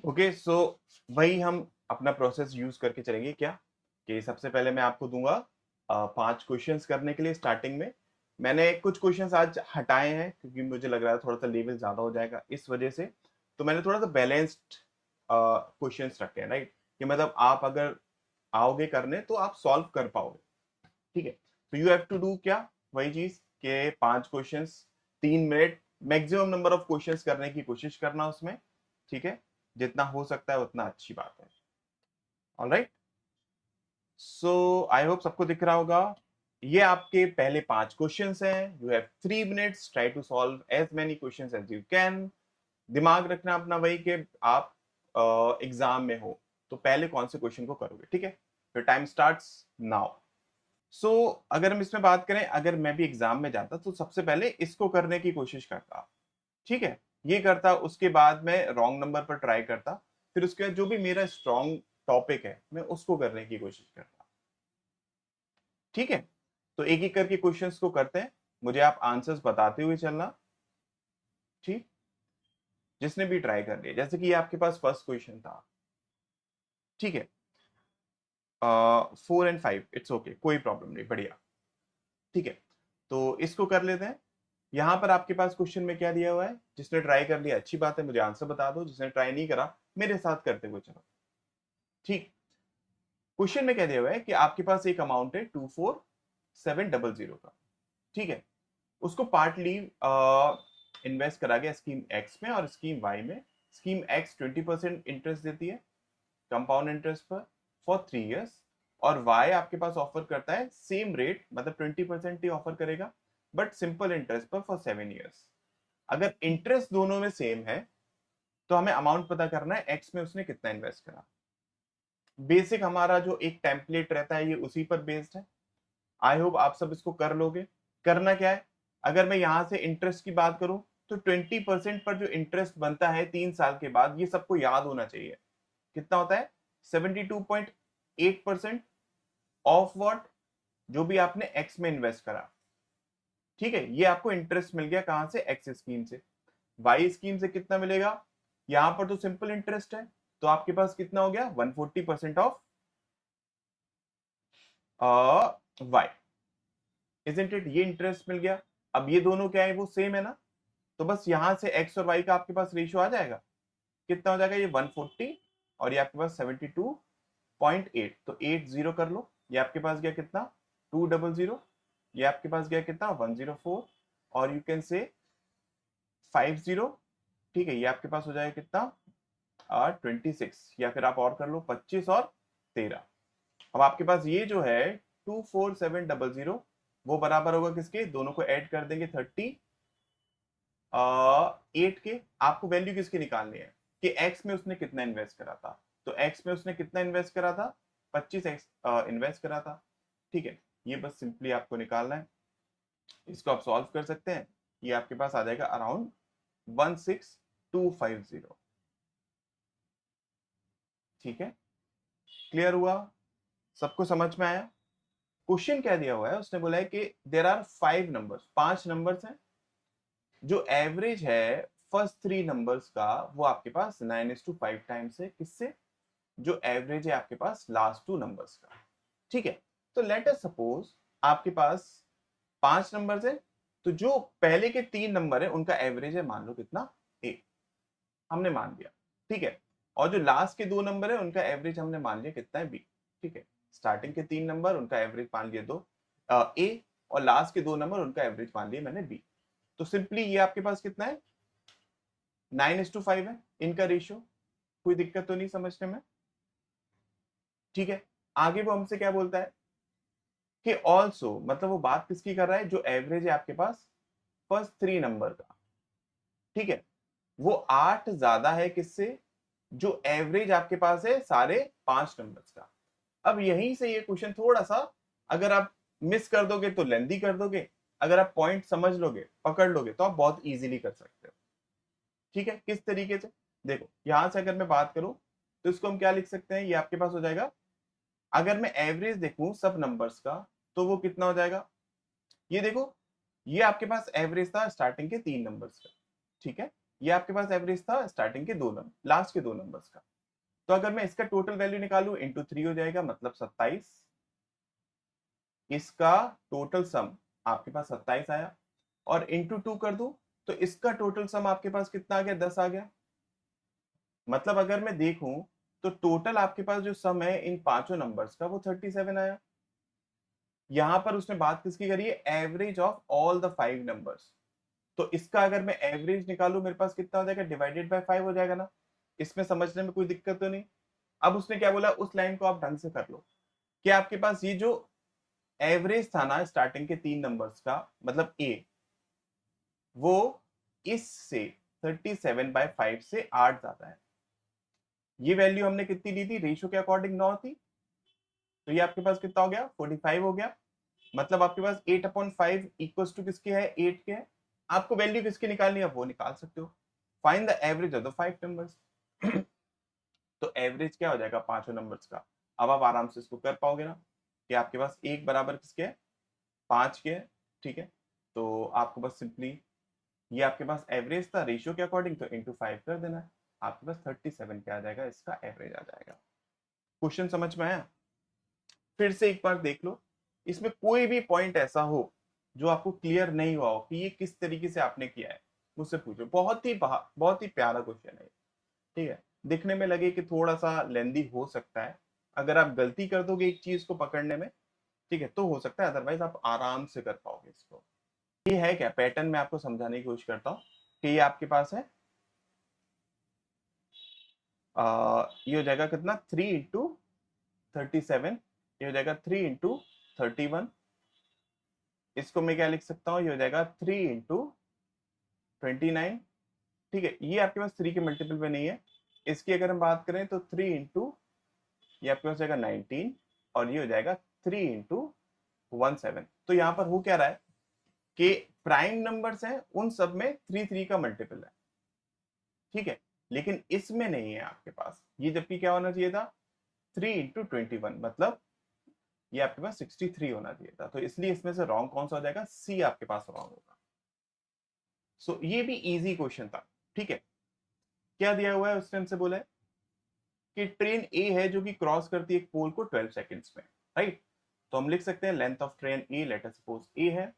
Okay, सो वही हम अपना प्रोसेस यूज करके चलेंगे क्या, कि सबसे पहले मैं आपको दूंगा 5 क्वेश्चंस करने के लिए स्टार्टिंग में। मैंने कुछ क्वेश्चंस आज हटाए हैं क्योंकि मुझे लग रहा है थोड़ा सा लेवल ज्यादा हो जाएगा इस वजह से। तो मैंने थोड़ा सा बैलेंस्ड क्वेश्चंस रखे हैं, राइट, कि मतलब आप अगर आओगे करने तो आप सॉल्व कर पाओगे। ठीक है, तो यू हैव टू डू क्या, वही चीज के 5 questions, 3 minute, maximum number of questions करने की कोशिश करना उसमें। ठीक है, जितना हो सकता है उतना अच्छी बात है। ऑलराइट, सो आई होप सबको दिख रहा होगा। ये आपके पहले 5 क्वेश्चंस हैं। You have 3 minutes, try to solve as many questions as you can. दिमाग रखना अपना वही कि आप एग्जाम में हो तो पहले कौन से क्वेश्चन को करोगे। ठीक है, तो टाइम स्टार्ट्स नाउ। सो अगर हम इसमें बात करें, अगर मैं भी एग्जाम में जाता तो सबसे पहले इसको करने की कोशिश करता। ठीक है, ये करता, उसके बाद मैं रॉन्ग नंबर पर ट्राई करता, फिर उसके बाद जो भी मेरा स्ट्रॉन्ग टॉपिक है मैं उसको करने की कोशिश करता। ठीक है, तो एक एक करके क्वेश्चंस को करते हैं, मुझे आप आंसर्स बताते हुए चलना। ठीक, जिसने भी ट्राई कर लिया, जैसे कि ये आपके पास फर्स्ट क्वेश्चन था। ठीक है, 4 और 5, इट्स ओके, कोई प्रॉब्लम नहीं, बढ़िया। ठीक है, तो इसको कर लेते हैं। यहां पर आपके पास क्वेश्चन में क्या दिया हुआ है, जिसने ट्राई कर लिया अच्छी बात है, मुझे आंसर बता दो, जिसने ट्राई नहीं करा मेरे साथ करते हुए चलो। ठीक, क्वेश्चन में क्या दिया हुआ है कि आपके पास एक अमाउंट है 24700 का। ठीक है, उसको पार्टली इन्वेस्ट करा गया स्कीम एक्स में और स्कीम वाई में। स्कीम एक्स 20% इंटरेस्ट देती है कंपाउंड इंटरेस्ट पर फॉर 3 इयर्स, और वाई आपके पास ऑफर करता है सेम रेट, मतलब 20% ही ऑफर करेगा बट सिंपल इंटरेस्ट पर फॉर 7 इयर्स। अगर इंटरेस्ट दोनों में सेम है तो हमें अमाउंट पता करना है एक्स में उसने कितना इन्वेस्ट करा। बेसिक हमारा जो एक टेम्पलेट रहता है ये उसी पर बेस्ड है। आई होप आप सब इसको कर लोगे। करना क्या है, अगर मैं यहां से इंटरेस्ट की बात करूं तो 20% पर जो इंटरेस्ट बनता है 3 साल के बाद, ये सबको याद होना चाहिए। कितना होता है, 72.8% ऑफ व्हाट, जो भी आपने एक्स में इन्वेस्ट करा। ठीक है, ये आपको इंटरेस्ट मिल गया कहां से, एक्स स्कीम से। वाई स्कीम से कितना मिलेगा, यहां पर तो सिंपल इंटरेस्ट है, तो आपके पास कितना हो गया, 140% ऑफ वाई, इजंट इट, ये इंटरेस्ट मिल गया। अब ये दोनों क्या है, वो सेम है ना, तो बस यहां से एक्स और वाई का आपके पास रेशियो आ जाएगा। कितना हो जाएगा, ये 140 और ये आपके पास 72.8, तो 80 कर लो। ये आपके पास गया कितना, 200, ये आपके पास गया कितना, 104, और यू कैन से 50। ठीक है, ये आपके पास हो जाएगा कितना, 26, या फिर आप और कर लो 25 और 13। अब आपके पास ये जो है 24700, वो बराबर होगा किसके, दोनों को ऐड कर देंगे 38 के। आपको वैल्यू किसकी निकालनी है कि एक्स में उसने कितना इन्वेस्ट करा था, तो एक्स में उसने कितना इन्वेस्ट करा था, 25x इन्वेस्ट करा था। ठीक है, ये बस सिंपली आपको निकालना है, इसको आप सॉल्व कर सकते हैं। ये आपके पास आ जाएगा अराउंड 16250। ठीक है, क्लियर हुआ, सबको समझ में आया। क्वेश्चन क्या दिया हुआ है, उसने बोला है कि देर आर 5 नंबर्स, 5 नंबर्स हैं, जो एवरेज है फर्स्ट 3 नंबर्स का वो आपके पास 9:5 टाइम्स है, किससे, जो एवरेज है आपके पास लास्ट 2 नंबर्स का। ठीक है, तो लेट अस सपोज आपके पास 5 नंबर्स है, तो जो पहले के 3 नंबर है उनका एवरेज है मान लो कितना, ए, हमने मान लिया। ठीक है, और जो लास्ट के 2 नंबर है उनका एवरेज हमने मान लिया कितना है, बी। ठीक है, स्टार्टिंग के 3 नंबर उनका एवरेज मान लिया दो, ए, और लास्ट के 2 नंबर उनका एवरेज मान लिया मैंने, बी। तो सिंपली ये आपके पास कितना है, 9:5 है इनका रेशियो। कोई दिक्कत तो नहीं समझने में। ठीक है, आगे वो हमसे क्या बोलता है कि ऑल्सो, मतलब वो बात किसकी कर रहा है, जो एवरेज है आपके पास फर्स्ट 3 नंबर का। ठीक है, वो 8 ज्यादा है किससे, जो एवरेज आपके पास है सारे 5 नंबर्स का। अब यहीं से ये क्वेश्चन थोड़ा सा, अगर आप मिस कर दोगे तो लेंदी कर दोगे, अगर आप पॉइंट समझ लोगे, पकड़ लोगे, तो आप बहुत इजीली कर सकते हो। ठीक है, किस तरीके से, देखो यहां से अगर मैं बात करूं तो इसको हम क्या लिख सकते हैं, ये आपके पास हो जाएगा, अगर मैं एवरेज देखूं सब नंबर्स का तो वो कितना हो जाएगा, ये देखो, ये आपके पास एवरेज था स्टार्टिंग के 3 नंबर्स का। ठीक है, ये आपके पास एवरेज था स्टार्टिंग के लास्ट के 2 नंबर्स का। तो अगर मैं इसका टोटल वैल्यू निकालूं इंटू 3 हो जाएगा, मतलब 27। इसका टोटल सम आपके पास 27 आया, और इंटू 2 कर दूं तो इसका टोटल सम आपके पास कितना आ गया, 10 आ गया। मतलब अगर मैं देखूं तो टोटल आपके पास जो सम है इन पांचों नंबर्स का वो 37 आया। यहां पर उसने बात किसकी करी है, average of all the 5 numbers. तो इसका अगर मैं एवरेज निकालूं मेरे पास कितना हो जाएगा, डिवाइडेड बाय 5 हो जाएगा ना। इसमें समझने में कोई दिक्कत तो नहीं। अब उसने क्या बोला, उस लाइन को आप ढंग से कर लो कि आपके पास ये जो एवरेज था ना स्टार्टिंग के 3 नंबर्स का, मतलब ए, वो इससे 37/5 से 8 ज्यादा है। ये वैल्यू हमने कितनी ली थी, रेशियो के अकॉर्डिंग 9 थी, तो ये आपके पास कितना हो गया, 45 हो गया। मतलब आपके पास 8/5 इक्वल्स टू किसके है, 8 के है। आपको वैल्यू किसकी निकालनी है वो निकाल सकते हो। Find the average of the 5 numbers. तो एवरेज क्या हो जाएगा पांचों नंबर्स का। अब आप आराम से इसको कर पाओगे ना, कि आपके पास एक बराबर किसके है, 5 के है। ठीक है, तो आपको बस सिंपली ये आपके पास एवरेज था रेशियो के अकॉर्डिंग, तो इंटू 5 कर देना है। आपके पास 37 क्या आ जाएगा, इसका एवरेज आ जाएगा। क्वेश्चन समझ में आया। फिर से एक बार देख लो, इसमें कोई भी पॉइंट ऐसा हो जो आपको क्लियर नहीं हुआ हो कि ये किस तरीके से आपने किया है, मुझसे पूछो। बहुत ही प्यारा क्वेश्चन है। ठीक है, दिखने में लगे कि थोड़ा सा लेंदी हो सकता है, अगर आप गलती कर दोगे एक चीज को पकड़ने में, ठीक है, तो हो सकता है, अदरवाइज आप आराम से कर पाओगे इसको। ये है क्या पैटर्न, मैं आपको समझाने की कोशिश करता हूँ कि ये आपके पास है ये हो जाएगा कितना, 3 × 37। ये हो जाएगा 3 × 31। इसको मैं क्या लिख सकता हूँ, ये हो जाएगा 3 × 29। ठीक है, ये आपके पास 3 के मल्टीपल में नहीं है। इसकी अगर हम बात करें तो 3 इंटू, ये आपके पास जाएगा 19, और ये हो जाएगा 3 × 17। तो यहाँ पर हो क्या रहा है कि प्राइम नंबर्स हैं उन सब में 3 का मल्टीपल है। ठीक है, लेकिन इसमें नहीं है आपके पास ये, जबकि क्या होना चाहिए था, 3 × 21, मतलब ये आपके पास 63 होना चाहिए था। तो इसलिए इसमें से रॉन्ग कौन सा हो जाएगा, सी आपके पास रॉन्ग होगा। सो ये भी इजी क्वेश्चन था। ठीक है, क्या दिया हुआ है उसने हमसे बोला है कि ट्रेन ए है जो कि क्रॉस करती है एक पोल को 12 सेकंड्स में, राइट। तो हम लिख सकते हैं length of train A, let us suppose A है,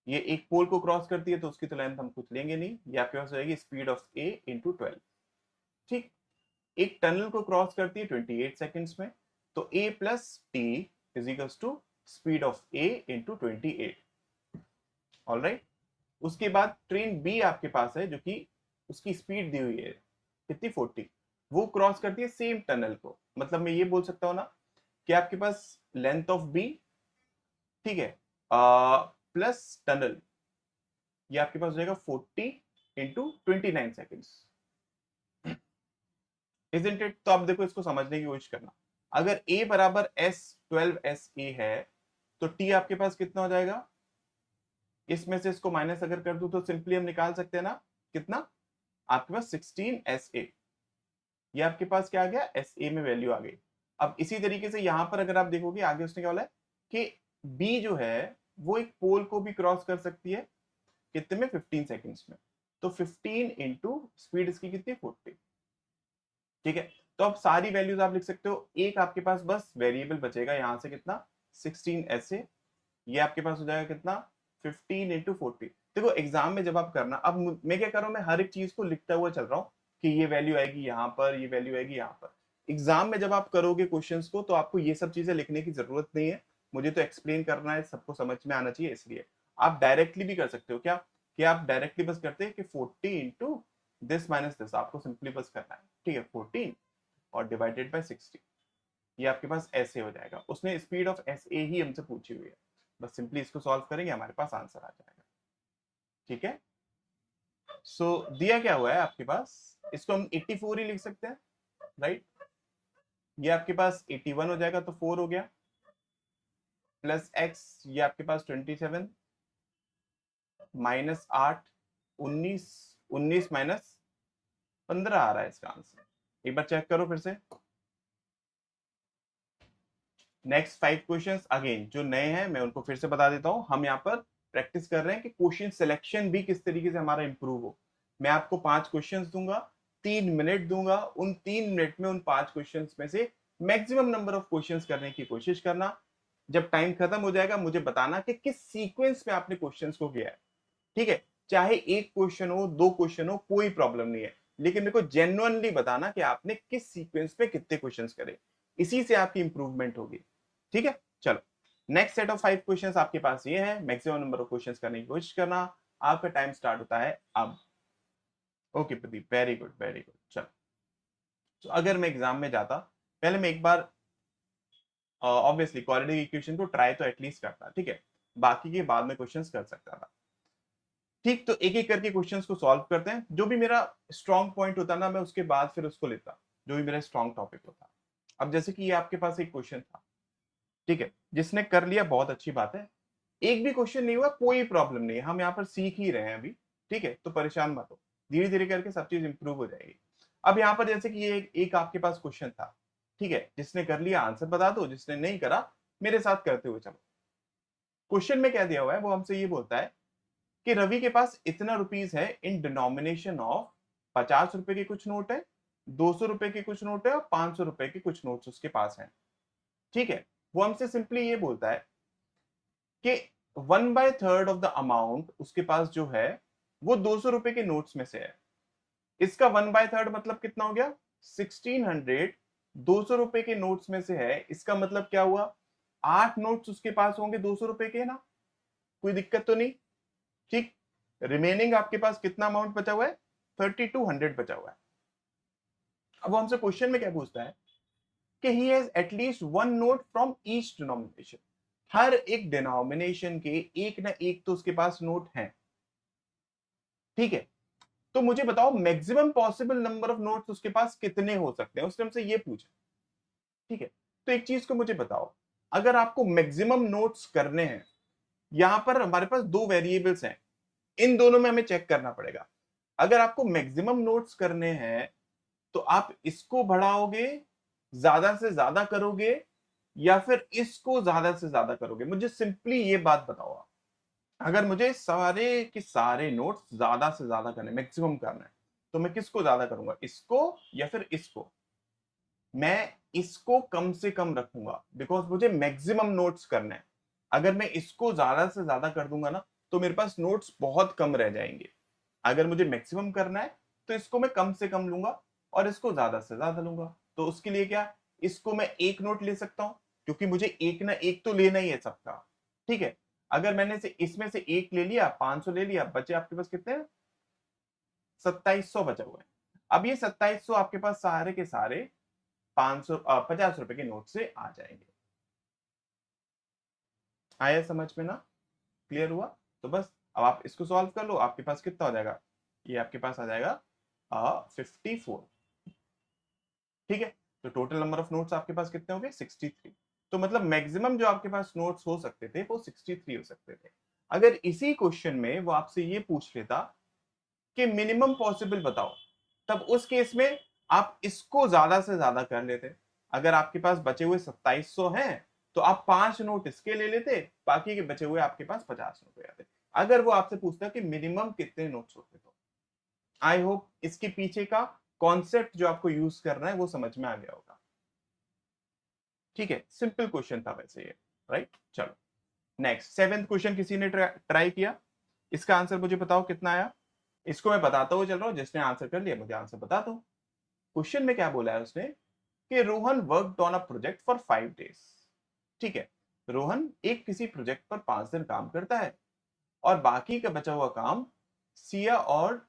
ये एक पोल को क्रॉस करती है तो उसकी तो लेंथ हम कुछ लेंगे नहीं, ये आपके पास हो जाएगी स्पीड ऑफ ए इंटू 12। ठीक, एक टनल को क्रॉस करती है 28 सेकंड्स में, तो A plus T is equals to speed of A into 28। Alright, उसके बाद ट्रेन बी आपके पास है जो कि उसकी स्पीड दी हुई है कितनी, 40। वो क्रॉस करती है सेम टनल को, मतलब मैं ये बोल सकता हूं ना कि आपके पास लेंथ ऑफ बी, ठीक है, प्लस टनल, ये आपके पास हो जाएगा 40 इंटू 29 सेकेंड्स। Isn't it. तो आप देखो इसको समझने की कोशिश करना, अगर a बराबर S12 है तो t आपके पास कितना हो जाएगा, इसमें से इसको माइनस अगर कर दूं तो सिंपली हम निकाल सकते हैं ना, कितना, आपके पास 16 SA। ये आपके पास क्या आ गया, SA में वैल्यू आ गई। अब इसी तरीके से यहां पर अगर आप देखोगे आगे उसने क्या बोला है कि B जो है वो एक पोल को भी क्रॉस कर सकती है कितने में, 15 सेकंड्स में। तो 15 इंटू स्पीड इसकी कितनी, 40। ठीक है, तो अब सारी वैल्यूज आप लिख सकते हो। एक आपके पास बस वेरिएबल बचेगा यहां से कितना, 16 SA। ये आपके पास हो जाएगा कितना, 15 इंटू 40। देखो एग्जाम में जब आप करना, अब मैं क्या कर रहा हूं, मैं हर एक चीज को लिखता हुआ चल रहा हूँ कि ये वैल्यू आएगी यहाँ पर, ये वैल्यू आएगी यहाँ पर। एग्जाम में जब आप करोगे क्वेश्चंस को तो आपको ये सब चीजें लिखने की जरूरत नहीं है, मुझे तो एक्सप्लेन करना है, सबको समझ में आना चाहिए, इसलिए आप डायरेक्टली भी कर सकते हो। क्या कि आप डायरेक्टली बस करते हैं कि 40 इंटू दिस माइनस दिस, आपको सिंपली बस करना है। ठीक है, 14 और डिवाइडेड बाय 60, ये आपके पास ऐसे हो जाएगा। उसने स्पीड ऑफ SA ही हमसे पूछी हुई है, बस सिंपली इसको सॉल्व करेंगे हमारे पास आंसर आ जाएगा। ठीक है, सो दिया क्या हुआ है आपके पास, इसको हम 84 ही लिख सकते हैं, राइट। ये आपके पास 81 हो जाएगा, तो 4 हो गया, प्लस x, ये आपके पास 27, माइनस 8, 19, 19 माइनस 15 आ रहा है इसका आंसर। एक बार चेक करो फिर से। नेक्स्ट 5 क्वेश्चंस अगेन जो नए हैं मैं उनको फिर से बता देता हूं। हम यहाँ पर प्रैक्टिस कर रहे हैं कि क्वेश्चन सिलेक्शन भी किस तरीके से हमारा इंप्रूव हो, मैं आपको 5 क्वेश्चंस दूंगा, 3 मिनट दूंगा, उन 3 मिनट में उन 5 क्वेश्चंस में से मैक्सिमम नंबर ऑफ क्वेश्चंस करने की कोशिश करना। जब टाइम खत्म हो जाएगा मुझे बताना कि किस सीक्वेंस में आपने क्वेश्चंस को किया है, ठीक है। चाहे एक क्वेश्चन हो, 2 क्वेश्चन हो, कोई प्रॉब्लम नहीं है, लेकिन मेरे को जेन्युइनली बताना कि आपने किस सीक्वेंस में कितने क्वेश्चंस करे, इसी से आपकी इंप्रूवमेंट होगी, ठीक है। चलो, नेक्स्ट सेट ऑफ 5 क्वेश्चंस आपके पास ये है, मैक्सिमम नंबर ऑफ क्वेश्चंस करने की कोशिश करना। आपका टाइम स्टार्ट होता है अब। Okay Pradeep, very good very good. चलो, तो अगर मैं एग्जाम में जाता, पहले मैं एक बार ऑब्वियसली क्वाड्रेटिक इक्वेशन को ट्राई तो एटलीस्ट करता, ठीक है, बाकी के बाद में क्वेश्चंस कर सकता था, ठीक। तो एक एक करके क्वेश्चंस को सॉल्व करते हैं, जो भी मेरा स्ट्रॉन्ग पॉइंट होता ना मैं उसके बाद फिर उसको लेता, जो भी मेरा स्ट्रॉन्ग टॉपिक होता। अब जैसे कि ये आपके पास एक क्वेश्चन था, ठीक है, जिसने कर लिया बहुत अच्छी बात है, एक भी क्वेश्चन नहीं हुआ कोई प्रॉब्लम नहीं है, हम यहाँ पर सीख ही रहे हैं अभी, ठीक है, तो परेशान मत हो, धीरे धीरे करके सब चीज इंप्रूव हो जाएगी। अब यहाँ पर जैसे कि ये एक आपके पास क्वेश्चन था, ठीक है, जिसने कर लिया आंसर बता दो, जिसने नहीं करा मेरे साथ करते हुए चलो। क्वेश्चन में क्या दिया हुआ है, वो हमसे ये बोलता है कि रवि के पास इतना रुपीस है इन डिनोमिनेशन ऑफ 50 रुपए के कुछ नोट है, 200 रुपए के कुछ नोट है और 500 रुपए के कुछ नोट्स उसके पास हैं, ठीक है। वो हमसे सिंपली ये बोलता है कि 1/3 ऑफ द अमाउंट उसके पास जो है वो 200 रुपए के नोट्स में से है। इसका 1/3 मतलब कितना हो गया, 1600। 200 रुपए के नोट्स में से है, इसका मतलब क्या हुआ, 8 नोट्स उसके पास होंगे 200 रुपए के ना, कोई दिक्कत तो नहीं, ठीक। रिमेनिंग आपके पास कितना अमाउंट बचा हुआ है, 3200 बचा हुआ है। अब वो हमसे क्वेश्चन में क्या पूछता है कि he has at least 1 note from each denomination, हर एक डिनोमिनेशन के एक ना एक तो उसके पास नोट है, ठीक है। तो मुझे बताओ maximum possible number of notes उसके पास कितने हो सकते हैं, उसने हमसे ये पूछा, ठीक है। तो एक चीज को मुझे बताओ, अगर आपको मैक्सिमम नोट्स करने हैं, यहां पर हमारे पास 2 वेरिएबल्स हैं, इन दोनों में हमें चेक करना पड़ेगा। अगर आपको मैक्सिमम नोट्स करने हैं तो आप इसको बढ़ाओगे, ज्यादा से ज्यादा करोगे, या फिर इसको ज्यादा से ज्यादा करोगे, मुझे सिंपली ये बात बताओ आप। अगर मुझे सारे के सारे नोट्स ज्यादा से ज्यादा करने, मैक्सिमम करना है, तो मैं किसको ज्यादा करूंगा, इसको या फिर इसको। मैं इसको कम से कम रखूंगा, बिकॉज मुझे मैक्सिमम नोट्स करना है। अगर मैं इसको ज्यादा से ज्यादा कर दूंगा ना तो मेरे पास नोट्स बहुत कम रह जाएंगे। अगर मुझे मैक्सिमम करना है तो इसको मैं कम से कम लूंगा और इसको ज्यादा से ज्यादा लूंगा। तो उसके लिए क्या, इसको मैं एक नोट ले सकता हूं, क्योंकि मुझे एक ना एक तो लेना ही है सबका, ठीक है। अगर मैंने से इसमें से एक ले लिया, 500 ले लिया, बचे आपके पास कितने, 2700 बचा हुआ है। अब ये 2700 आपके पास सारे के सारे 50 रुपए के नोट से आ जाएंगे। आया समझ में ना, क्लियर हुआ। तो बस अब आप इसको सॉल्व कर लो, आपके पास कितना हो जाएगा, ये आपके पास आ जाएगा 54, ठीक है। तो टोटल नंबर ऑफ नोट्स आपके पास कितने हो गए, 63। तो मतलब मैक्सिमम जो आपके पास नोट्स हो सकते थे वो 63 हो सकते थे। अगर इसी क्वेश्चन में वो आपसे ये पूछ लेता कि मिनिमम पॉसिबल बताओ, तब उस केस में आप इसको ज्यादा से ज्यादा कर लेते। अगर आपके पास बचे हुए 2700 हैं तो आप 5 नोट इसके ले लेते, बाकी के बचे हुए आपके पास 50 नोट हो जाते। अगर वो आपसे पूछता कि मिनिमम कितने नोट्स होते, तो आई होप इसके पीछे का कॉन्सेप्ट जो आपको यूज करना है वो समझ में आ गया होगा, ठीक है। सिंपल क्वेश्चन था वैसे ये, राइट। चलो नेक्स्ट 7th क्वेश्चन किसी ने ट्राई किया, इसका आंसर मुझे बताओ कितना आया। इसको मैं बताता हुआ चल रहा हूं, जिसने आंसर कर लिया मुझे आंसर बता दो। क्वेश्चन में क्या बोला है उसने कि Rohan worked on a project for 5 days, ठीक है। रोहन एक किसी प्रोजेक्ट पर 5 दिन काम करता है और बाकी का बचा हुआ काम सिया और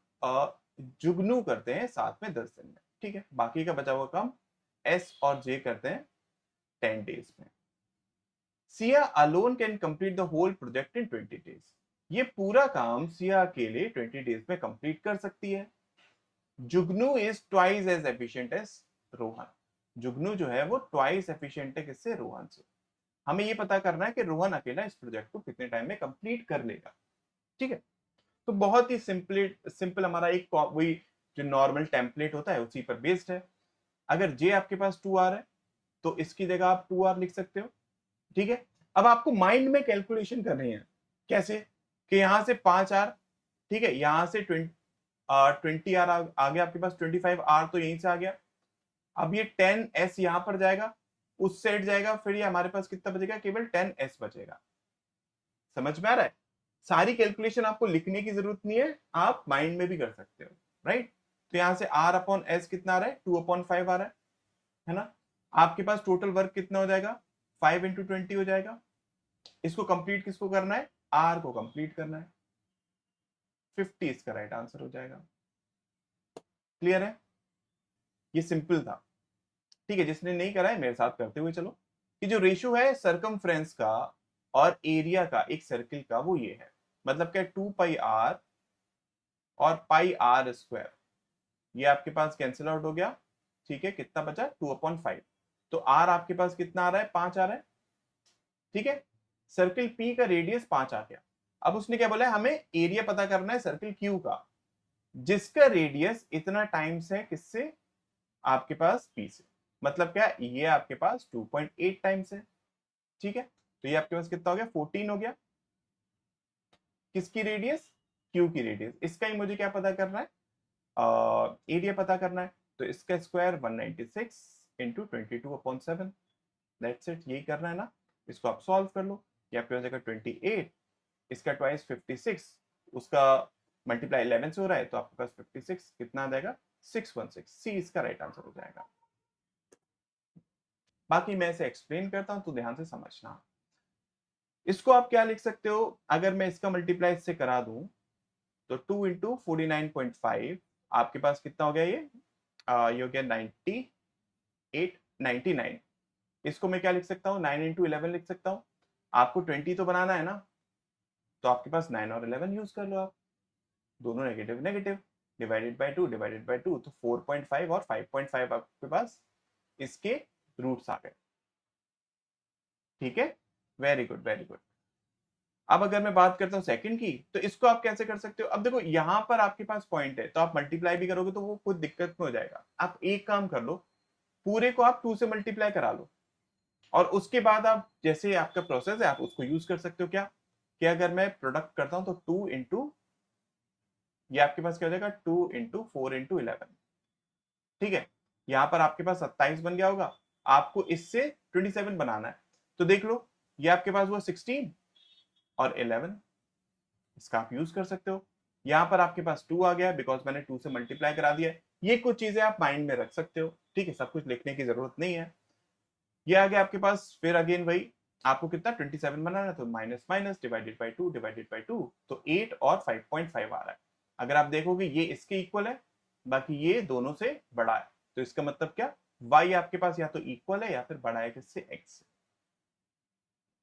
जुगनू करते हैं साथ में 10 दिन में, ठीक है। बाकी का बचा हुआ काम एस और जे करते हैं 10 days में। Siya alone can complete the whole project in 20 days, ये पूरा काम सिया अकेले 20 days में कंप्लीट कर सकती है। Jugnu is twice as efficient as Rohan, Jugnu जो है वो ट्वाइस एफिशिएंट है किससे, रोहन से। हमें ये पता करना है कि रोहन अकेला इस प्रोजेक्ट को कितने टाइम में कंप्लीट कर लेगा, ठीक है। तो बहुत ही सिंपल हमारा एक वही जो नॉर्मल टेम्पलेट होता है उसी पर बेस्ड है। अगर जे आपके पास 2 आर है तो इसकी जगह आप 2 आर लिख सकते हो, ठीक है। अब आपको माइंड में कैलकुलेशन करनी है, कैसे, कि यहां से 5 आर, ठीक है, यहां से 20R आ गया आपके पास, 25R तो यहीं से आ गया। अब ये 10S यहां पर जाएगा, उस साइड जाएगा, फिर ये हमारे पास कितना बचेगा, केवल 10S बचेगा। समझ में आ रहा है? सारी कैलकुलेशन आपको लिखने की जरूरत नहीं है, आप माइंड में भी कर सकते हो, राइट। तो यहां से R/S कितना आ रहा है, 2/5 आ रहा है ना। आपके पास टोटल वर्क कितना हो जाएगा, 5 × 20 हो जाएगा। इसको कंप्लीट किसको करना है, R को कंप्लीट करना है। 50 इसका राइट आंसर हो जाएगा। क्लियर है? ये सिंपल था, ठीक है। जिसने नहीं करा है मेरे साथ करते हुए चलो। कि जो रेशियो है सरकमफ्रेंस का और एरिया का एक सर्किल का, वो ये है। मतलब क्या, 2πr और πr²। ये आपके पास कैंसिल आउट हो गया, ठीक है। कितना बचा, 2/5। तो r आपके पास कितना आ रहा है, 5 आ रहा है, ठीक है। सर्किल P का रेडियस 5 आ गया। अब उसने क्या बोला है, हमें एरिया पता करना है सर्किल Q का, जिसका रेडियस इतना टाइम्स है किससे, आपके पास P से। मतलब क्या, ये आपके पास 2.8 टाइम्स है, ठीक है। तो ये आपके पास कितना हो गया, 14 हो गया। किसकी रेडियस, Q की रेडियस। इसका ही मुझे क्या पता करना है, एरिया पता करना है। तो इसका स्क्वायर 196 इंटू 22/7, दैट्स इट। यही करना है ना। इसको आप सॉल्व कर लो। ये आपके पास जाएगा 28, इसका ट्वाइस 56, उसका मल्टीप्लाई 11 से हो रहा है, तो आपके पास 56 कितना आ जाएगा, 616। सी इसका राइट आंसर हो जाएगा। बाकी मैं इसे एक्सप्लेन करता हूं तो ध्यान से समझना। इसको आप क्या लिख सकते हो, अगर मैं इसका मल्टीप्लाई इससे करा दूं तो 2 × 49.5 आपके पास कितना हो गया, ये हो गया 98, इसको मैं क्या लिख सकता हूँ, 9 × 11 लिख सकता हूँ। आपको 20 तो बनाना है ना, तो आपके पास 9 और 11 यूज कर लो आप, दोनों नेगेटिव नेगेटिव, डिवाइडेड बाय 2 तो 4.5 और 5.5 आपके पास इसके रूट्स आ गए, ठीक है। Very good very good. अब अगर मैं बात करता हूं सेकंड की, तो इसको आप कैसे कर सकते हो। अब देखो यहां पर आपके पास पॉइंट है, तो आप मल्टीप्लाई भी करोगे तो वो कुछ दिक्कत में हो जाएगा। आप एक काम कर लो, पूरे को आप 2 से मल्टीप्लाई करा लो, और उसके बाद आप जैसे आपका प्रोसेस है आप उसको यूज कर सकते हो। क्या कि अगर मैं प्रोडक्ट करता हूं तो 2 इंटू, ये आपके पास क्या हो जाएगा, 2 × 4 × 11, ठीक है। यहां पर आपके पास 27 बन गया होगा। आपको इससे 27 बनाना है, तो देख लो ये आपके पास हुआ 16 और 11, इसका आप यूज कर सकते हो। यहां पर आपके पास 2 आ गया, बिकॉज मैंने 2 से मल्टीप्लाई करा दिया है। ये कुछ चीजें आप माइंड में रख सकते हो, ठीक है। सब कुछ लिखने की जरूरत नहीं है। ये आ गया आपके पास, फिर अगेन वही, आपको कितना 27 बनाना है, तो माइनस माइनस डिवाइडेड बाई 2 तो 8 और 5.5 आ रहा है। अगर आप देखोगे ये इसके इक्वल है, बाकी ये दोनों से बड़ा है, तो इसका मतलब क्या, y आपके पास या तो इक्वल है या फिर बड़ा है किससे, x से।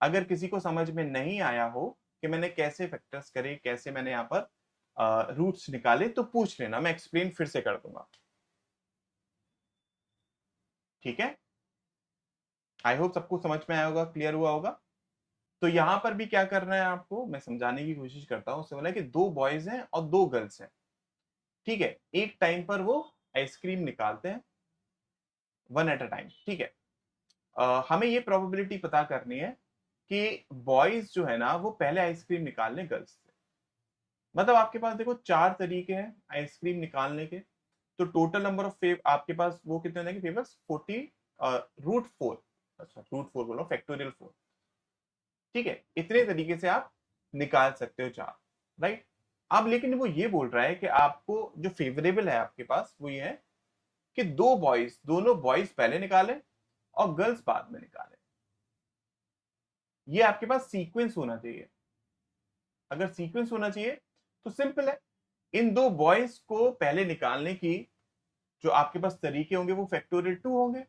अगर किसी को समझ में नहीं आया हो कि मैंने कैसे फैक्टर्स करे, कैसे मैंने यहाँ पर रूट्स निकाले, तो पूछ लेना, मैं एक्सप्लेन फिर से कर दूंगा, ठीक है। आई होप सबको समझ में आया होगा, क्लियर हुआ होगा। तो यहां पर भी क्या करना है आपको, मैं समझाने की कोशिश करता हूं। उससे बोला कि 2 बॉयज हैं और 2 गर्ल्स हैं, ठीक है। एक टाइम पर वो आइसक्रीम निकालते हैं, 1 एट अ टाइम, ठीक है। हमें ये प्रोबेबिलिटी पता करनी है कि बॉयज जो है ना वो पहले आइसक्रीम निकाल लें गर्ल्स से। मतलब आपके पास देखो 4 तरीके हैं आइसक्रीम निकालने के, तो टोटल नंबर ऑफ फेव आपके पास वो कितने हो जाएंगे, फेवर्स 40, √4, अच्छा √4 बोलो, फैक्टोरियल 4, ठीक है। इतने तरीके से आप निकाल सकते हो 4, राइट। अब लेकिन वो ये बोल रहा है कि आपको जो फेवरेबल है आपके पास वो ये है कि दोनों बॉयज पहले निकालें और गर्ल्स बाद में निकालें। ये आपके पास सीक्वेंस होना चाहिए। अगर सीक्वेंस होना चाहिए तो सिंपल है, इन 2 बॉयज को पहले निकालने की जो आपके पास तरीके होंगे वो फैक्टोरियल 2 होंगे।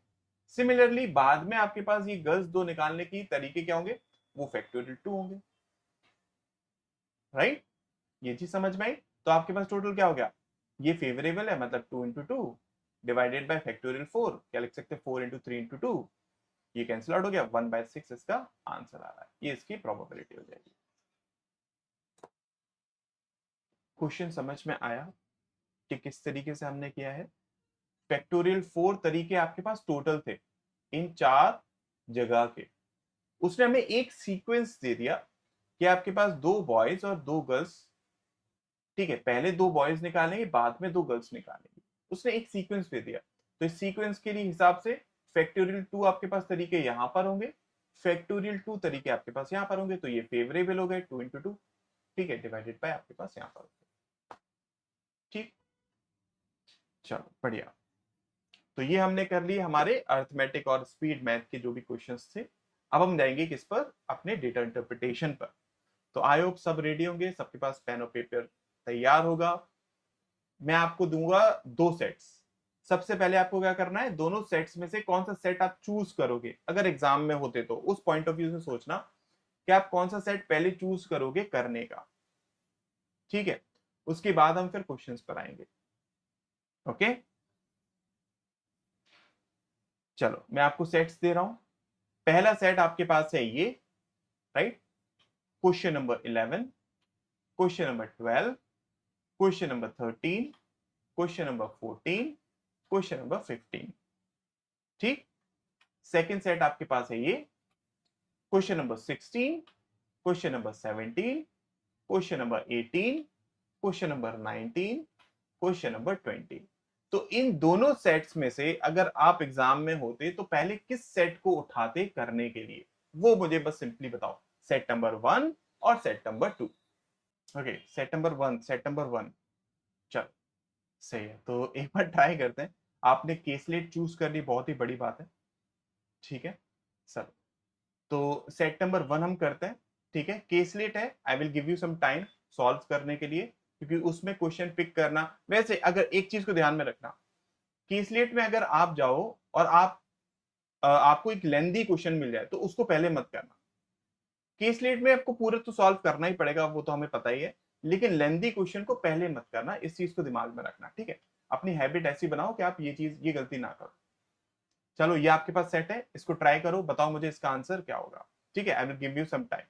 सिमिलरली बाद में आपके पास ये गर्ल्स 2 निकालने की तरीके क्या होंगे, वो फैक्टोरियल 2 होंगे, राइट। ये चीज समझ में आई। तो आपके पास टोटल क्या हो गया, ये फेवरेबल है मतलब 2 × 2 डिवाइडेड बाय फैक्टोरियल 4, क्या लिख सकते हैं, 4 × 3 × 2, ये कैंसिल आउट हो गया, 1/6 इसका आंसर आ रहा है। ये इसकी प्रोबेबिलिटी हो जाएगी। क्वेश्चन समझ में आया कि किस तरीके से हमने किया है। फैक्टोरियल 4 तरीके आपके पास टोटल थे इन 4 जगह के। उसने हमें एक सीक्वेंस दे दिया कि आपके पास 2 बॉयज और 2 गर्ल्स ठीक है, पहले 2 बॉयज निकालेंगे, बाद में 2 गर्ल्स निकालेंगे। उसने एक सीक्वेंस दे दिया, तो इस सीक्वेंस के लिए हिसाब से फैक्टोरियल 2 आपके पास तरीके यहां पर होंगे, फैक्टोरियल 2 तरीके आपके पास यहां पर होंगे, तो ये फेवरेबल हो गए 2 इंटू 2, ठीक है, डिवाइडेड बाय आपके पास यहां पर। ठीक, चलो बढ़िया। तो ये हमने कर लिए हमारे अर्थमेटिक और स्पीड मैथ के जो भी क्वेश्चंस थे। अब हम जाएंगे किस पर, अपने डेटा इंटरप्रिटेशन पर। तो आई होप सब रेडी होंगे, सबके पास पेन और पेपर तैयार होगा। मैं आपको दूंगा 2 सेट्स। सबसे पहले आपको क्या करना है, दोनों सेट्स में से कौन सा सेट आप चूज करोगे, अगर एग्जाम में होते तो उस पॉइंट ऑफ व्यू से सोचना कि आप कौन सा सेट पहले चूज करोगे करने का। ठीक है, उसके बाद हम फिर क्वेश्चंस पर आएंगे। ओके, चलो मैं आपको सेट्स दे रहा हूं। पहला सेट आपके पास है ये, right, question number 11, question number 12, question number 13, question number 14, question number 15। ठीक, सेकंड सेट आपके पास है ये, question number 16, question number 17, question number 18, question number 19, question number 20। तो इन दोनों सेट्स में से अगर आप एग्जाम में होते तो पहले किस सेट को उठाते करने के लिए, वो मुझे बस सिंपली बताओ। सेट नंबर 1 और set number 2। Okay, set number 1, set number 1, चलो सही है। तो एक बार ट्राई करते हैं। आपने केसलेट चूज कर ली, बहुत ही बड़ी बात है। ठीक है सर, तो सेट नंबर 1 हम करते हैं। ठीक है, केसलेट है, I will give you some time solve करने के लिए, क्योंकि उसमें क्वेश्चन पिक करना। वैसे अगर एक चीज को ध्यान में रखना, केसलेट में अगर आप जाओ और आपको एक लेंदी क्वेश्चन मिल जाए तो उसको पहले मत करना। केसलेट में आपको पूरा तो सॉल्व करना ही पड़ेगा, वो तो हमें पता ही है, लेकिन लेंदी क्वेश्चन को पहले मत करना, इस चीज को दिमाग में रखना। ठीक है, अपनी हैबिट ऐसी बनाओ कि आप ये गलती ना करो। चलो ये आपके पास सेट है, इसको ट्राई करो, बताओ मुझे इसका आंसर क्या होगा। ठीक है, I will give you some time.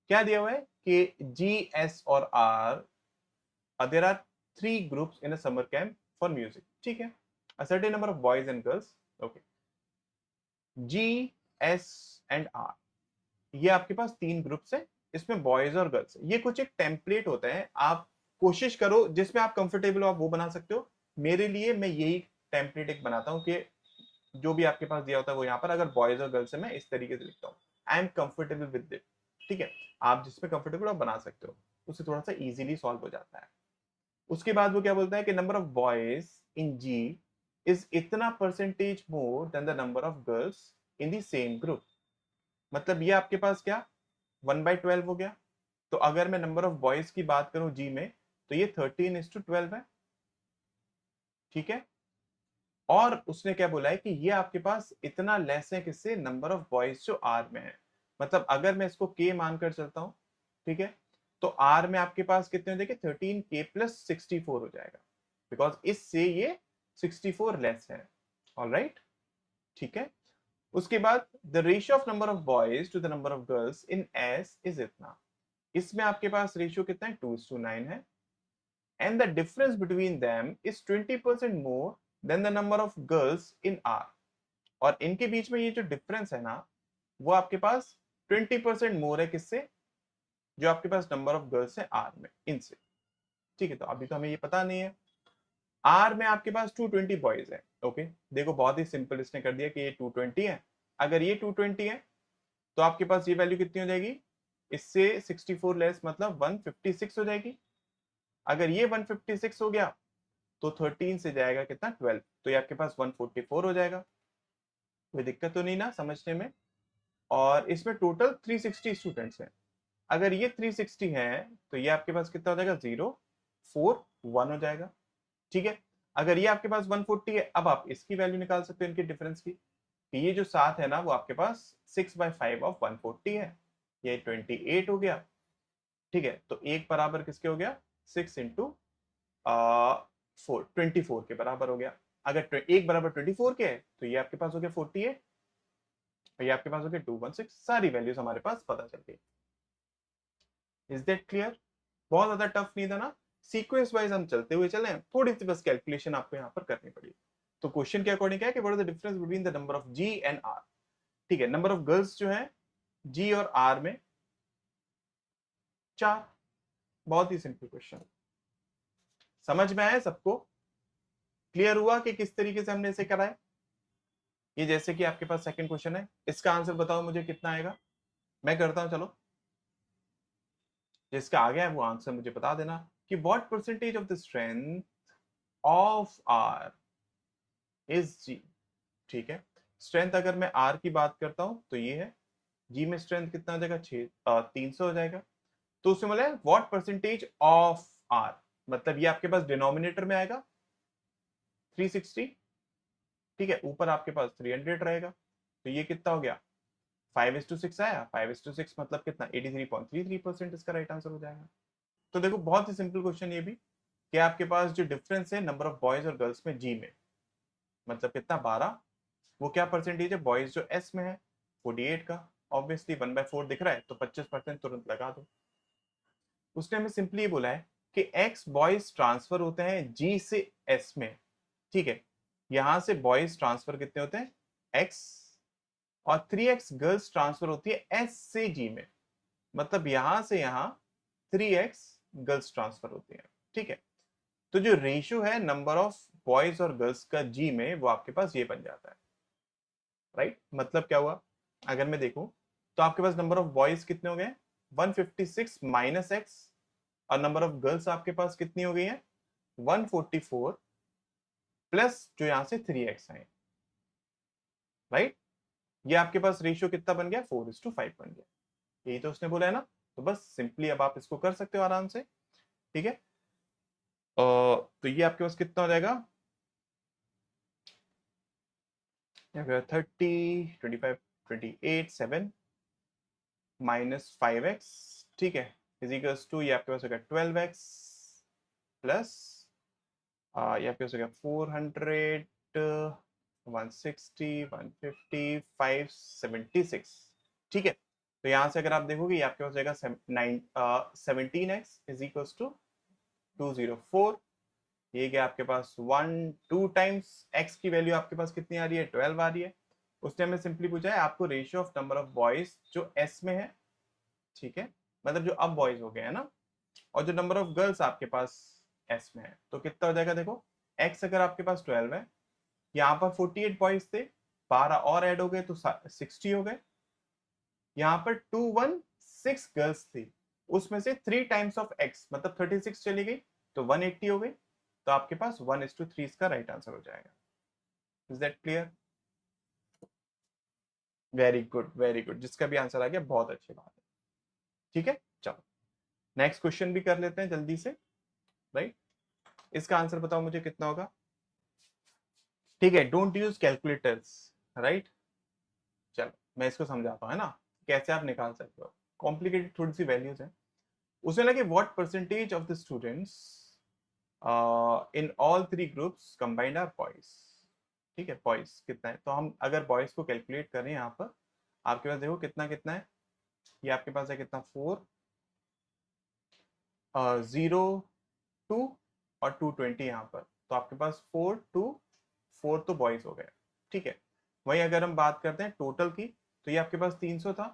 क्या दिया हुआ है कि जी, एस और R, there are 3 groups in a summer camp for music. ठीक है, a certain number of boys and girls. Okay, G, S and R, ये आपके पास 3 ग्रुप्स है, इसमें बॉयज और गर्ल्स। ये कुछ एक टेम्पलेट होता है, आप कोशिश करो जिसमें आप कंफर्टेबल हो आप वो बना सकते हो। मेरे लिए मैं यही टेम्पलेट एक बनाता हूँ कि जो भी आपके पास दिया होता है वो यहाँ पर, अगर बॉयज और गर्ल्स है मैं इस तरीके से लिखता हूँ, I am comfortable with it. ठीक है, आप जिसमें कंफर्टेबल आप बना सकते हो, उससे थोड़ा सा इजीली सॉल्व हो जाता है। उसके बाद वो क्या बोलता है कि number of boys in G is इतना percentage more than the number of girls in the same group. मतलब ये आपके पास क्या 1/12 हो गया। तो अगर मैं नंबर ऑफ बॉयज की बात करूं जी में, तो ये 13:12 है। ठीक है, और उसने क्या बोला है कि ये आपके पास इतना लेस है किससे, नंबर ऑफ बॉयज जो आर में है। मतलब अगर मैं इसको के मानकर चलता हूं, ठीक है, तो आर में आपके पास कितने हो जाएंगे, 13k+64 हो जाएगा, बिकॉज इससे ये 64 लेस है। ऑलराइट, ठीक है। उसके बाद the ratio of number of boys to the number of girls in S is इतना। इसमें आपके पास रेशियो कितना है, 2:9 है, and the difference between them is 20% more than the number of girls in R. और इनके बीच में ये जो डिफरेंस है ना, वो आपके पास 20% मोर है किससे, जो आपके पास नंबर ऑफ गर्ल्स है आर में, इनसे। ठीक है, तो अभी तो हमें ये पता नहीं है। आर में आपके पास 220 बॉयज है। ओके, देखो बहुत ही सिंपल इसने कर दिया कि ये 220 है। अगर ये 220 है तो आपके पास ये वैल्यू कितनी हो जाएगी, इससे 64 लेस मतलब 156 हो जाएगी। अगर ये 156 हो गया तो 13 से जाएगा कितना, 12, तो ये आपके पास 144 हो जाएगा। कोई दिक्कत तो नहीं ना समझने में। और इसमें टोटल 360 स्टूडेंट्स हैं। अगर ये 360 है तो ये आपके पास कितना हो जाएगा, 041 हो जाएगा। ठीक है, अगर ये आपके पास 140 है, अब आप इसकी वैल्यू निकाल सकते हो इनके डिफरेंस की, कि ये जो 7 है ना वो आपके पास 6/5 ऑफ 140 है, ये 28 हो गया। ठीक है, तो एक बराबर किसके हो गया, 6 इंटू 24 के बराबर हो गया। अगर एक बराबर 24 के है तो ये आपके पास हो गया 48, और ये आपके पास हो गया 216। सारी वैल्यूज हमारे पास पता चल गई। Is that clear? बहुत ज्यादा टफ नहीं था ना। सीक्वेंस वाइज हम चलते हुए चले, थोड़ी सी बस कैलकुलेशन आपको यहाँ पर करनी पड़ी। तो क्वेश्चन के अकॉर्डिंग क्या है कि what is the difference between the number of G and R. ठीक है, नंबर ऑफ गर्ल्स जो है जी और आर में 4। बहुत ही सिंपल क्वेश्चन। समझ में आया सबको? क्लियर हुआ कि किस तरीके से हमने इसे करा है? ये जैसे कि आपके पास सेकंड क्वेश्चन है, इसका आंसर बताओ मुझे कितना आएगा। मैं करता हूं, चलो जिसका आ गया है वो आंसर मुझे बता देना कि what percentage of the strength of R is G. ठीक है, स्ट्रेंथ अगर मैं आर की बात करता हूं तो ये है, जी में स्ट्रेंथ कितना हो जाएगा, 300 हो जाएगा। तो उसमें बोला है व्हाट परसेंटेज ऑफ आर, मतलब ये आपके पास डिनोमिनेटर में आएगा 360, ठीक है, ऊपर आपके पास 300 रहेगा, तो ये कितना हो गया 5:6 आया। 5:6 मतलब कितना, 83.33% इसका राइट आंसर हो जाएगा। तो देखो बहुत ही सिंपल क्वेश्चन ये भी, कि आपके पास जो डिफरेंस है नंबर ऑफ बॉयज और गर्ल्स में जी में, मतलब कितना 12, वो क्या परसेंटेज है, बॉयज जो एस में है 48 का, ऑब्वियसली 1/4 दिख रहा है तो 25% तुरंत लगा दो। उसने हमें सिंपली बोला है कि एक्स बॉयज ट्रांसफर होते हैं जी से एस में, ठीक है, यहां से बॉयज ट्रांसफर कितने होते हैं एक्स, और 3x गर्ल्स ट्रांसफर होती है एस से जी में, मतलब यहां से यहां 3x गर्ल्स ट्रांसफर होती है, ठीक है। तो जो रेशियो है नंबर ऑफ बॉयज और गर्ल्स का जी में, वो आपके पास ये बन जाता है, राइट। मतलब क्या हुआ, अगर मैं देखूं तो आपके पास नंबर ऑफ बॉयज कितने हो गए 156 माइनस एक्स, और नंबर ऑफ गर्ल्स आपके पास कितनी हो गई है 144 प्लस जो यहां से 3x आए, राइट। ये आपके पास रेशियो कितना बन गया 4:5 बन गया, यही तो उसने बोला है ना। तो बस सिंपली अब आप इसको कर सकते हो आराम से, ठीक है। तो ये आपके पास कितना हो जाएगा 30 25 28 7 माइनस 5x, ठीक है, इजिकल्स टू ये आपके पास हो गया 12x प्लस ये आपके पास हो गया 400 160 150 576, ठीक है। तो यहां से अगर आप देखोगे ये आपके पास जाएगा 17x इज इक्वल्स टू 204, ये क्या आपके पास 1 2 टाइम्स x की वैल्यू आपके पास कितनी आ रही है 12 आ रही है। उसने हमें सिंपली पूछा है आपको ratio of number of boys जो s में है, ठीक है, मतलब जो अब बॉयज हो गए हैं ना, और जो नंबर ऑफ गर्ल्स आपके पास s में है, तो कितना हो जाएगा देखो, x अगर आपके पास 12 है, यहाँ पर 48 बॉयज थे, 12 और ऐड हो गए तो 60 हो गए, यहाँ पर 216 गर्ल्स थी, उसमें से 3 टाइम्स ऑफ x मतलब 36 चली गई तो 180 हो गई, तो आपके पास 1:3 इसका राइट आंसर हो जाएगा। Is that clear? Very good very good, जिसका भी आंसर आ गया बहुत अच्छी बात है, ठीक है। चलो नेक्स्ट क्वेश्चन भी कर लेते हैं जल्दी से, राइट। इसका आंसर बताओ मुझे कितना होगा, ठीक है, डोंट यूज कैलकुलेटर्स, राइट। चलो मैं इसको समझाता हूँ, है ना, कैसे आप निकाल सकते हो, कॉम्प्लिकेटेड थोड़ी सी वैल्यूज है। उसमें लगे what percentage of the students in all 3 groups combined are boys, ठीक है, बॉयज कितना है, तो हम अगर बॉयज को कैलकुलेट करें यहाँ पर, आपके पास देखो कितना कितना है, ये आपके पास है कितना 4 0 2 और 220 यहाँ पर, तो आपके पास 4 2 4 तो बॉयज हो गए, ठीक है। वही अगर हम बात करते हैं टोटल की, तो ये आपके पास 300 था,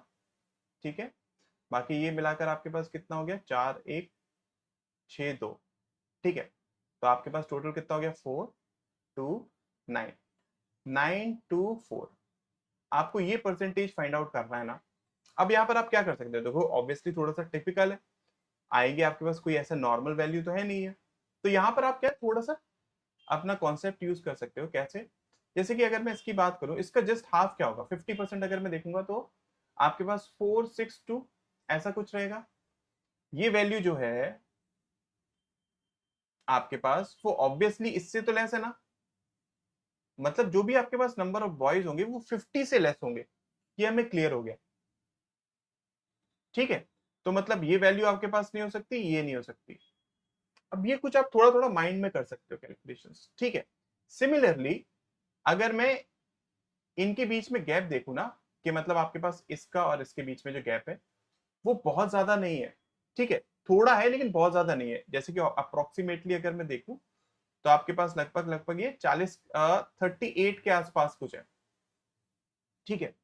ठीक है, बाकी ये मिलाकर आपके पास कितना हो गया 4 1 6 2, ठीक है। तो आपके पास टोटल कितना हो गया 4 2 9 9 2 4, आपको ये परसेंटेज फाइंड आउट करना है ना। अब यहाँ पर आप क्या कर सकते हो, देखो ऑब्वियसली थोड़ा सा टिपिकल है, आएगी आपके पास कोई ऐसा नॉर्मल वैल्यू तो है नहीं है, तो यहाँ पर आप क्या थोड़ा सा अपना कॉन्सेप्ट यूज कर सकते हो, कैसे, जैसे कि अगर मैं इसकी बात करूं, इसका जस्ट हाफ क्या होगा 50% अगर मैं देखूंगा तो आपके पास 462 ऐसा कुछ रहेगा, ये वैल्यू जो है आपके पास वो ऑब्वियसली इससे तो लेस है ना, मतलब जो भी आपके पास नंबर ऑफ बॉयज होंगे वो 50 से लेस होंगे, ये हमें क्लियर हो गया, ठीक है। तो मतलब ये वैल्यू आपके पास नहीं हो सकती, ये नहीं हो सकती। अब ये कुछ आप थोड़ा थोड़ा माइंड में कर सकते हो कैलकुलेशंस, ठीक है। सिमिलरली अगर मैं इनके बीच में गैप देखूं ना, कि मतलब आपके पास इसका और इसके बीच में जो गैप है वो बहुत ज्यादा नहीं है, ठीक है, थोड़ा है लेकिन बहुत ज्यादा नहीं है, जैसे कि अप्रोक्सीमेटली अगर मैं देखूं तो आपके पास लगभग लगभग ये 38 के आसपास कुछ है, ठीक है।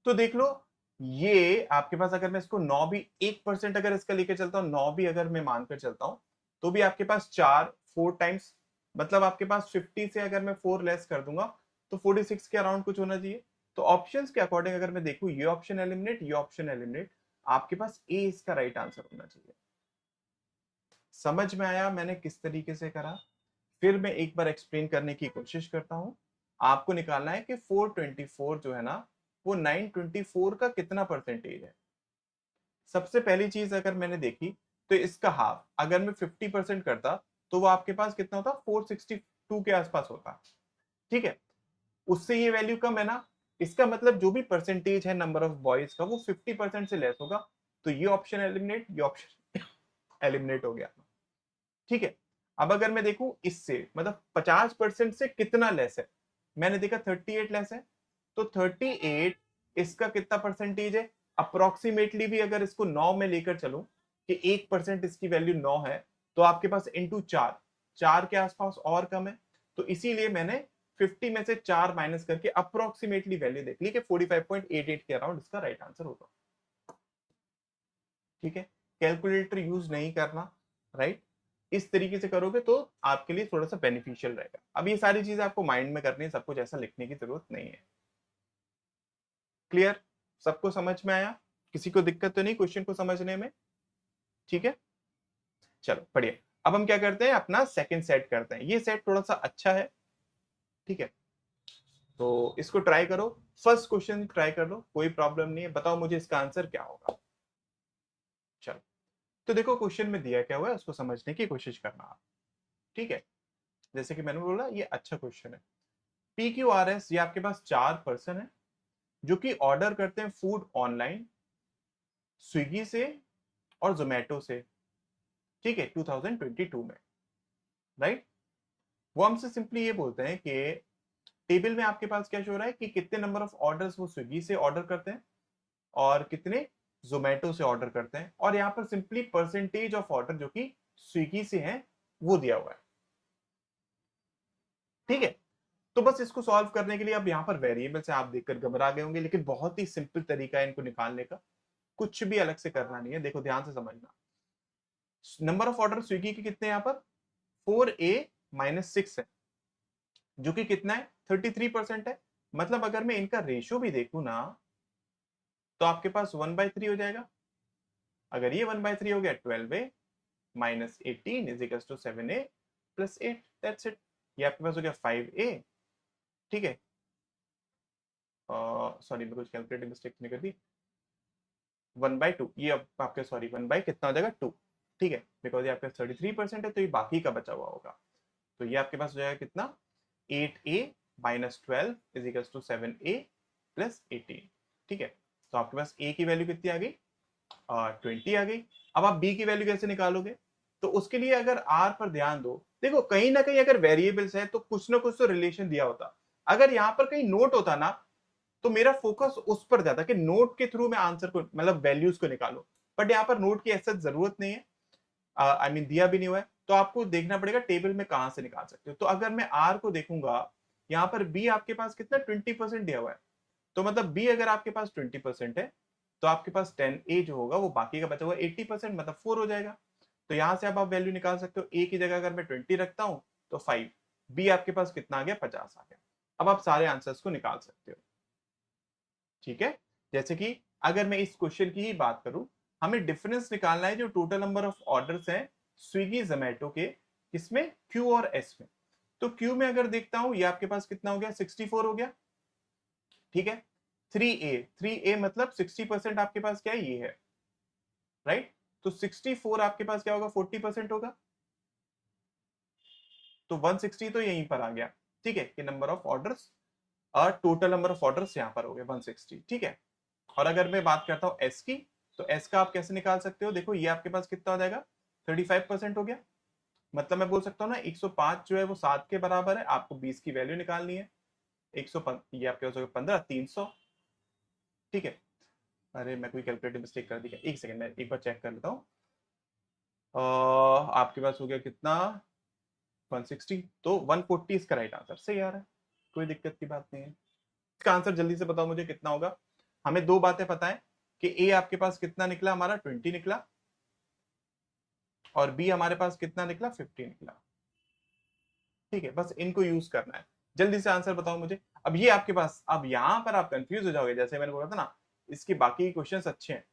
तो देख लो, ये आपके पास अगर मैं इसको 9 भी 1% अगर इसका लेके चलता हूं, 9 भी अगर मैं मानकर चलता हूं, तो भी आपके पास 4 4 टाइम्स, मतलब आपके पास 50 से अगर मैं 4 लेस कर दूंगा तो 46 के अराउंड कुछ होना चाहिए। तो ऑप्शंस के अकॉर्डिंग अगर मैं देखूं, ये ऑप्शन एलिमिनेट, ये ऑप्शन एलिमिनेट, आपके पास ए इसका राइट आंसर होना चाहिए। समझ में आया मैंने किस तरीके से करा? फिर मैं एक बार एक्सप्लेन करने की कोशिश करता हूं। आपको निकालना है कि 424 जो है ना, वो 924 का कितना परसेंटेज है। सबसे पहली चीज अगर मैंने देखी तो इसका हाफ अगर मैं 50% करता तो वो आपके पास कितना होता, 462 के आसपास होता। ठीक है, उससे ये वैल्यू कम है ना, इसका मतलब जो भी परसेंटेज है नंबर ऑफ बॉयज का वो 50% से लेस होगा। तो ये ऑप्शन एलिमिनेट, ये ऑप्शन एलिमिनेट हो गया। ठीक है, अब अगर मैं देखूं इससे मतलब 50% से कितना लेस है, मैंने देखा 38 लेस है, तो 38 इसका कितना परसेंटेज है, अप्रोक्सीमेटली भी अगर इसको 9 में लेकर चलूं कि 1% इसकी वैल्यू 9 है, तो आपके पास इंटू 4 के आसपास और कम है। तो इसीलिए मैंने 50 में से 4 माइनस करके अप्रोक्सीमेटली वैल्यू देख ली कि 45.88 के अराउंड इसका राइट आंसर होगा। ठीक है, कैलकुलेटर यूज नहीं करना, राइट? इस तरीके से करोगे तो आपके लिए थोड़ा सा बेनिफिशियल रहेगा। अब ये सारी चीजें आपको माइंड में करनी है, सब कुछ ऐसा लिखने की जरूरत नहीं है। क्लियर? सबको समझ में आया? किसी को दिक्कत तो नहीं क्वेश्चन को समझने में? ठीक है, चलो बढ़िया। अब हम क्या करते हैं, अपना सेकंड सेट करते हैं। ये सेट थोड़ा सा अच्छा है, ठीक है, तो इसको ट्राई करो। फर्स्ट क्वेश्चन ट्राई कर लो, कोई प्रॉब्लम नहीं है। बताओ मुझे इसका आंसर क्या होगा। चलो, तो देखो क्वेश्चन में दिया क्या हुआ है उसको समझने की कोशिश करना आप। ठीक है, जैसे कि मैंने बोला ये अच्छा क्वेश्चन है। पी क्यू आर एस, ये आपके पास 4 पर्सन है जो कि ऑर्डर करते हैं फूड ऑनलाइन स्विगी से और जोमेटो से। ठीक है, 2022 में, राइट? वो हमसे सिंपली ये बोलते हैं कि टेबल में आपके पास क्या शो रहा है कि कितने नंबर ऑफ ऑर्डर्स वो स्विगी से ऑर्डर करते हैं और कितने जोमेटो से ऑर्डर करते हैं, और यहाँ पर सिंपली परसेंटेज ऑफ ऑर्डर जो कि स्विगी से है वो दिया हुआ है। ठीक है, तो बस इसको सॉल्व करने के लिए अब यहाँ पर वेरिएबल से आप देखकर घबरा गए होंगे, लेकिन बहुत ही सिंपल तरीका है इनको निकालने का, कुछ भी अलग से करना नहीं है। देखो ध्यान से समझना, नंबर ऑफ ऑर्डर स्विगी के कितने यहाँ पर 4A-6 है, जो कि कितना है 33% है। मतलब अगर मैं इनका रेशियो भी देखूं ना तो आपके पास 1/3 हो जाएगा। अगर ये 1/3 हो गया, 12A-18 is equals to 7A+8, that's it. ये आपके पास हो गया 5A। ठीक है, सॉरी मैं कुछ कैलकुलेटिंग मिस्टेक नहीं कर दी। 1/2, ये अब आपके सॉरी 1 बाई कितना हो जाएगा 2। ठीक है, बिकॉज ये आपका 33% है तो ये बाकी का बचा हुआ होगा। तो ये आपके पास हो जाएगा कितना, 8A-12 is equals to 7A+18। ठीक है, तो आपके पास A की वैल्यू कितनी आ गई, 20 आ गई। अब आप B की वैल्यू कैसे निकालोगे, तो उसके लिए अगर R पर ध्यान दो, देखो कहीं ना कहीं अगर वेरिएबल्स है तो कुछ ना कुछ तो रिलेशन दिया होता। अगर यहाँ पर कहीं नोट होता ना तो मेरा फोकस उस पर जाता कि नोट के थ्रू मैं आंसर को मतलब वैल्यूज को निकालो, बट यहाँ पर नोट की ऐसा जरूरत नहीं है, आई मीन दिया भी नहीं हुआ है, तो आपको देखना पड़ेगा टेबल में कहां से निकाल सकते हो। तो अगर मैं आर को देखूंगा, यहाँ पर बी आपके पास कितना 20% दिया हुआ है, तो मतलब बी अगर आपके पास 20% है तो आपके पास 10A जो होगा वो बाकी का बचा हुआ 80%, मतलब 4 हो जाएगा। तो यहां से अब आप वैल्यू निकाल सकते हो। ए की जगह अगर मैं 20 रखता हूं तो 5, बी आपके पास कितना आ गया 50 आ गया। अब आप सारे आंसर्स को निकाल सकते हो। ठीक है, जैसे कि अगर मैं इस क्वेश्चन की ही बात करूं, हमें डिफरेंस निकालना है जो टोटल नंबर ऑफ ऑर्डर्स हैं स्विगी जोमेटो के, किसमें, क्यू और एस में। तो क्यू में अगर देखता हूं ये आपके पास कितना हो गया 64 हो गया। ठीक है, 3A मतलब 60% आपके पास क्या है, ये है, राइट? तो 64 आपके पास क्या होगा 40% होगा, तो 160 तो यहीं पर आ गया। ठीक है, कि नंबर ऑफ ऑर्डर्स और टोटल नंबर ऑफ ऑर्डर्स यहां पर हो गए 160। ठीक है, और अगर मैं बात करता हूं एस की, तो एस का आप कैसे निकाल सकते हो, देखो ये आपके पास कितना हो जाएगा 35% हो गया। मतलब मैं बोल सकता हूँ ना 105 जो है वो 7 के बराबर है, आपको 20 की वैल्यू निकालनी है। 100 ये आपके पास हो गया 15, 300। ठीक है, अरे मैं कोई कैलकुलेटिव मिस्टेक कर दी क्या, एक सेकंड मैं एक बार चेक कर लेता हूँ। आपके पास हो गया कितना 160, तो 140 इसका राइट आंसर। सही आ रहा है, कोई दिक्कत की बात नहीं है। इसका आंसर जल्दी से बताओ मुझे कितना होगा। हमें दो बातें पता है कि ए आपके पास कितना निकला, हमारा 20 निकला, और बी हमारे पास कितना निकला 50 निकला। ठीक है, बस इनको यूज करना है। जल्दी से आंसर बताओ मुझे। अब ये आपके पास, अब यहां पर आप कंफ्यूज हो जाओगे, जैसे मैंने बोला था ना, इसके बाकी क्वेश्चंस अच्छे हैं,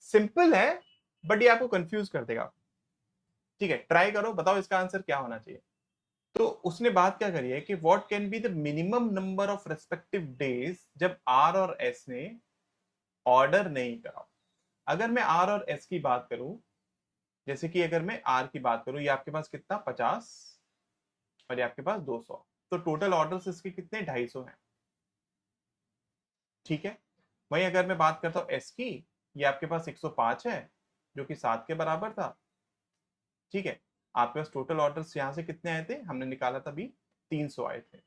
सिंपल है, बट ये आपको कंफ्यूज कर देगा। ठीक है, ट्राई करो, बताओ इसका आंसर क्या होना चाहिए। तो उसने बात क्या करी है कि what can be the minimum number of respective days जब आर और एस ने ऑर्डर नहीं करा। अगर मैं आर और एस की बात करूं, जैसे कि अगर मैं आर की बात करूं, ये आपके पास कितना 50 और ये आपके पास 200, तो टोटल ऑर्डर्स इसके कितने 250 हैं। ठीक है, वहीं अगर मैं बात करता हूं एस की, ये आपके पास 105 है जो कि 7 के बराबर था। ठीक है, आपके पास टोटल ऑर्डर्स यहां से कितने आए थे, हमने निकाला था अभी 300 आए थे।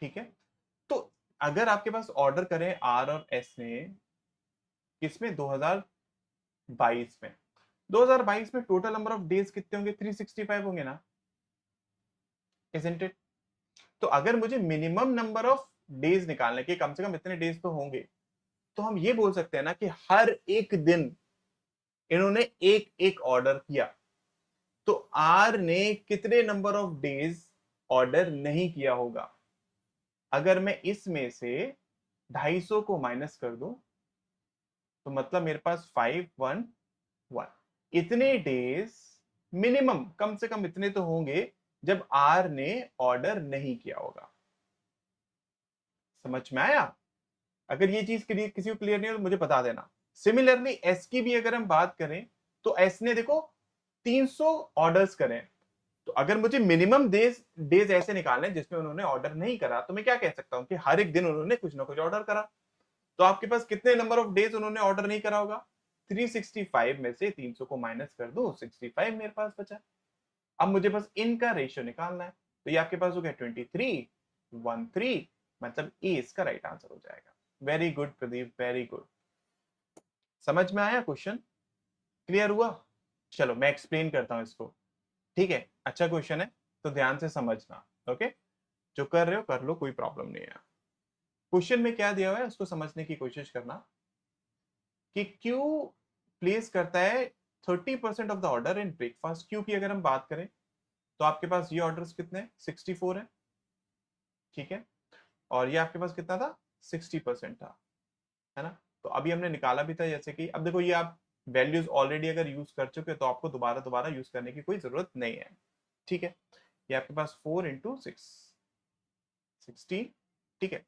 ठीक है, तो अगर आपके पास ऑर्डर करें आर और एस ने किसमें 2022 में, 2022 में टोटल नंबर ऑफ डेज कितने होंगे, 365 होंगे ना, इजंट इट। तो अगर मुझे मिनिमम नंबर ऑफ डेज निकालने के, कम से कम इतने डेज तो होंगे, तो हम ये बोल सकते हैं ना कि हर एक दिन इन्होंने एक एक ऑर्डर किया। तो आर ने कितने नंबर ऑफ डेज ऑर्डर नहीं किया होगा। अगर मैं इसमें से 250 को माइनस कर दूं, तो मतलब मेरे पास 511 इतने डेज मिनिमम, कम से कम इतने तो होंगे जब आर ने ऑर्डर नहीं किया होगा। समझ में आया। अगर ये चीज किसी को क्लियर नहीं हो तो मुझे बता देना। सिमिलरली एस की भी अगर हम बात करें, तो एस ने देखो 300 ऑर्डर्स करें, तो अगर मुझे मिनिमम डेज डेज ऐसे निकालने जिसमें उन्होंने ऑर्डर नहीं करा, तो मैं क्या कह सकता हूं कि हर एक दिन उन्होंने कुछ ना कुछ ऑर्डर करा। तो आपके पास कितने नंबर ऑफ डेज उन्होंने ऑर्डर नहीं करा होगा, 365 में से 300 को माइनस कर दो, 65 मेरे पास बचा। अब मुझे बस इनका रेशियो निकालना है, तो ये आपके पास हो गया 23 13, मतलब ए इसका राइट आंसर हो जाएगा। Very good Pradeep, very good. समझ में आया क्वेश्चन, क्लियर हुआ। चलो मैं एक्सप्लेन करता हूं इसको। ठीक है, अच्छा क्वेश्चन है, तो ध्यान से समझना। ओके, जो कर रहे हो कर लो, कोई प्रॉब्लम नहीं है। क्वेश्चन में क्या दिया हुआ है उसको समझने की कोशिश करना कि क्यू प्लेस करता है 30% of the order in breakfast. Q की अगर हम बात करें, तो आपके पास ये ऑर्डर्स कितने 64 है। ठीक है, और ये आपके पास कितना था 60% था, है ना। तो अभी हमने निकाला भी था, जैसे कि अब देखो ये आप वैल्यूज ऑलरेडी अगर यूज कर चुके हो, तो आपको दोबारा दोबारा यूज करने की कोई जरूरत नहीं है। ठीक है, ये आपके पास 4 × 6 60। ठीक है,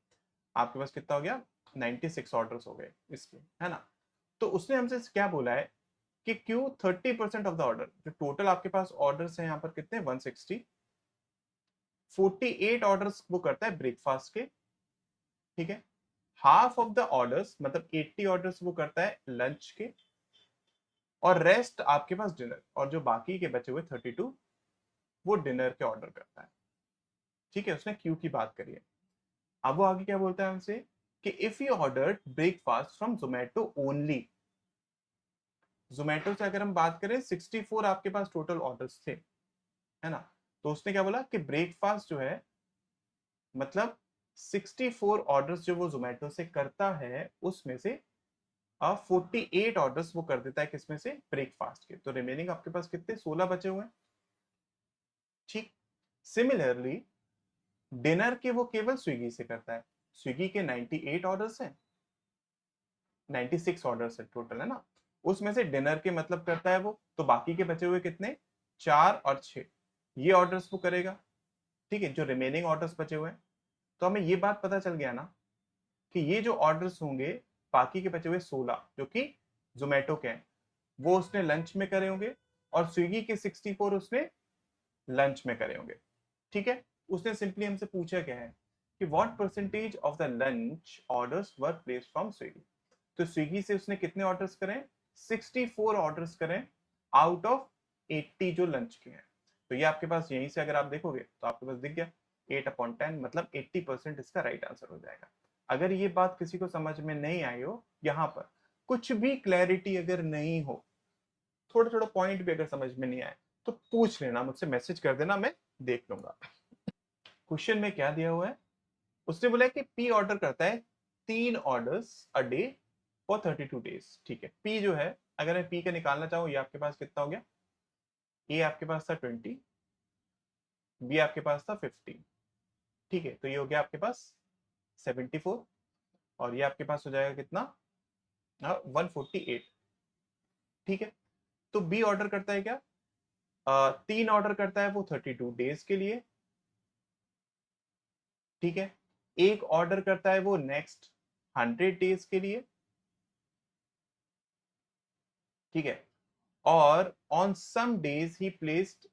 आपके पास कितना हो गया 96 ऑर्डर्स हो गए इसके, है ना। तो उसने हमसे क्या बोला है कि क्यू 30% ऑफ द ऑर्डर, जो टोटल आपके पास ऑर्डर्स हैं यहाँ पर कितने 160, 48 ऑर्डर्स वो करता है ब्रेकफास्ट के। ठीक है, हाफ ऑफ द ऑर्डर्स मतलब 80 ऑर्डर्स वो करता है लंच के, और रेस्ट आपके पास डिनर, और जो बाकी के बचे हुए 32 वो डिनर के ऑर्डर करता है। ठीक है, उसने क्यू की बात करी है। अब वो आगे क्या बोलता है हमसे कि if you order breakfast from Zomato only, Zomato से अगर हम बात करें 64 आपके पास टोटल ऑर्डर्स थे, है ना। तो उसने क्या बोला कि ब्रेकफास्ट जो है, मतलब 64 ऑर्डर्स जो वो जोमेटो से करता है, उसमें से 48 ऑर्डर्स वो कर देता है किसमें से, ब्रेकफास्ट के। तो रिमेनिंग आपके पास कितने 16 बचे हुए हैं। ठीक, सिमिलरली डिनर के वो केवल स्विगी से करता है। स्विगी के 98 ऑर्डर्स हैं, 96 ऑर्डर्स है टोटल, है ना। उसमें से डिनर के मतलब करता है वो, तो बाकी के बचे हुए कितने 4 और 6 ये ऑर्डर्स वो करेगा। ठीक है, जो रिमेनिंग ऑर्डर्स बचे हुए हैं, तो हमें ये बात पता चल गया ना कि ये जो ऑर्डर्स होंगे, बाकी के बचे हुए 16 जो कि जोमेटो के हैं, वो उसने लंच में करे होंगे, और स्विगी के 64 उसने लंच में करे होंगे। ठीक है, उसने सिंपली हमसे पूछा क्या है कि what percentage of the lunch orders were placed from Swiggy. तो स्विगी से उसने कितने ऑर्डर्स करें 64 ऑर्डर्स करें आउट ऑफ 80 जो लंच के हैं। तो ये आपके पास यहीं से अगर आप देखोगे तो आपके पास दिख गया 8/10, मतलब 80% इसका राइट आंसर हो जाएगा। अगर ये बात किसी को समझ में नहीं आई हो, यहाँ पर कुछ भी क्लैरिटी अगर नहीं हो, थोड़ा थोड़ा पॉइंट भी अगर समझ में नहीं आए, तो पूछ लेना मुझसे, मैसेज कर देना, मैं देख लूंगा। क्वेश्चन में क्या दिया हुआ है, उसने बोला है कि पी ऑर्डर करता है 3 orders a day for 32 days. ठीक है, पी जो है, अगर मैं पी का निकालना चाहूँ, ये आपके पास कितना हो गया, ए आपके पास था 20, बी आपके पास था 50, ठीक है, तो ये हो गया आपके पास 74, और ये आपके पास हो जाएगा कितना, 148, ठीक है। तो बी ऑर्डर करता है क्या, 3 ऑर्डर करता है वो 32 डेज के लिए, ठीक है। एक ऑर्डर करता है वो नेक्स्ट 100 डेज के लिए, ठीक है। और on some days he placed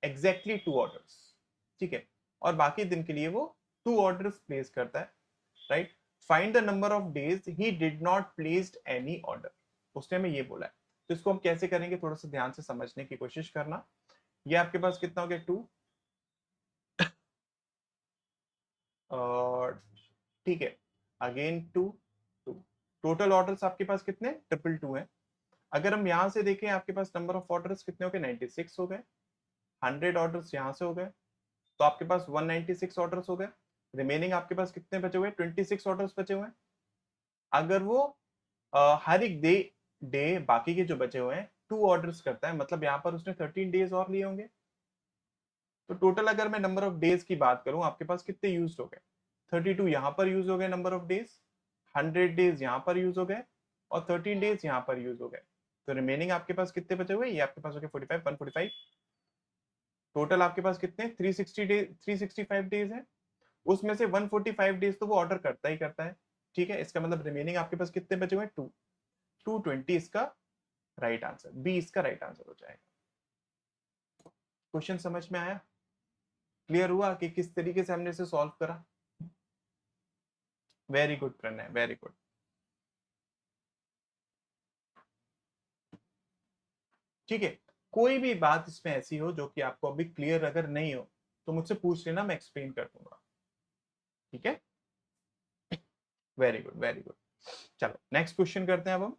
exactly 2 orders, ठीक है, और बाकी दिन के लिए वो 2 ऑर्डर्स प्लेस करता है, right. Find the number of days he did not placed any order, उसने हमें ये बोला है। तो इसको हम कैसे करेंगे, थोड़ा सा ध्यान से समझने की कोशिश करना। ये आपके पास कितना हो गया, 2, और ठीक है, अगेन 2, 2, टोटल ऑर्डर्स आपके पास कितने, 222 है। अगर हम यहां से देखें आपके पास नंबर ऑफ ऑर्डर्स कितने हो गए, 96 हो गए, 100 ऑर्डर्स यहां से हो गए, तो आपके पास 196 ऑर्डर्स हो गए। रिमेनिंग आपके पास कितने बचे हुए, 26 ऑर्डर्स बचे हुए हैं। अगर वो हर एक डे बाकी के जो बचे हुए हैं 2 ऑर्डर्स करता है, मतलब यहाँ पर उसने 13 डेज और लिए होंगे। तो टोटल अगर मैं नंबर ऑफ डेज की बात करूं, आपके पास कितने यूज हो गए, 32 यहां पर यूज हो गए नंबर ऑफ डेज, 100 डेज यहां पर यूज हो गए, और 13 डेज यहां पर यूज हो गए। तो रिमेनिंग आपके पास कितने बचे हुए, ये आपके पास हो गए 45, 145। टोटल आपके पास कितने 360 डेज, 365 डेज है, उसमें से 145 डेज तो वो ऑर्डर करता ही करता है, ठीक है। इसका मतलब रिमेनिंग आपके पास कितने बचे हुए, 220 इसका राइट आंसर, बी इसका राइट आंसर हो जाएगा। क्वेश्चन समझ में आया, क्लियर हुआ कि किस तरीके से हमने इसे सॉल्व करा। Very good Pranay, very good. ठीक है, कोई भी बात इसमें ऐसी हो जो कि आपको अभी क्लियर अगर नहीं हो तो मुझसे पूछ लेना, मैं एक्सप्लेन कर दूंगा, ठीक है। Very good, very good. चलो नेक्स्ट क्वेश्चन करते हैं अब हम।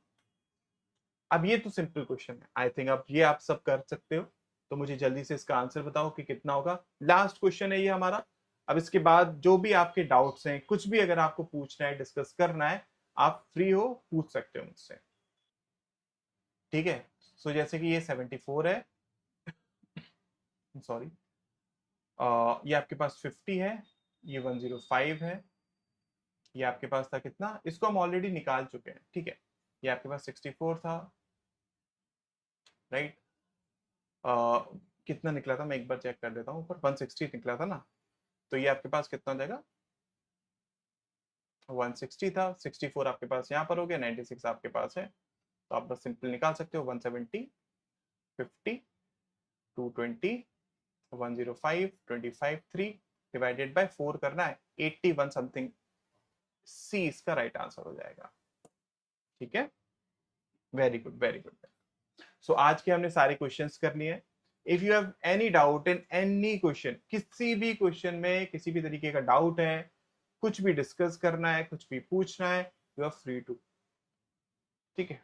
अब ये तो सिंपल क्वेश्चन है, आई थिंक अब ये आप सब कर सकते हो। तो मुझे जल्दी से इसका आंसर बताओ कि कितना होगा। लास्ट क्वेश्चन है ये हमारा। अब इसके बाद जो भी आपके डाउट्स हैं, कुछ भी अगर आपको पूछना है, डिस्कस करना है, आप फ्री हो, पूछ सकते हो मुझसे, ठीक है। सो जैसे कि ये 74 है, सॉरी, ये आपके पास 50 है, ये 105 है, ये आपके पास था कितना, इसको हम ऑलरेडी निकाल चुके हैं, ठीक है। ये आपके पास 64 था, राइट। कितना निकला था, मैं एक बार चेक कर देता हूँ, पर 160 निकला था ना। तो ये आपके पास कितना हो जाएगा, 160 था, 64 आपके पास यहाँ पर हो गया, 96 आपके पास है। तो आप बस सिंपल निकाल सकते हो, 170, 50, 220, 105, 25, 3 डिवाइडेड बाय 4 करना है, 81 समथिंग, सी इसका राइट आंसर हो जाएगा, ठीक है। Very good, very good. So आज के हमने सारे क्वेश्चंस कर लिए। If you have any doubt in any question, किसी भी क्वेश्चन में किसी भी तरीके का डाउट है, कुछ भी डिस्कस करना है, कुछ भी पूछना है, यू आर फ्री टू, ठीक है।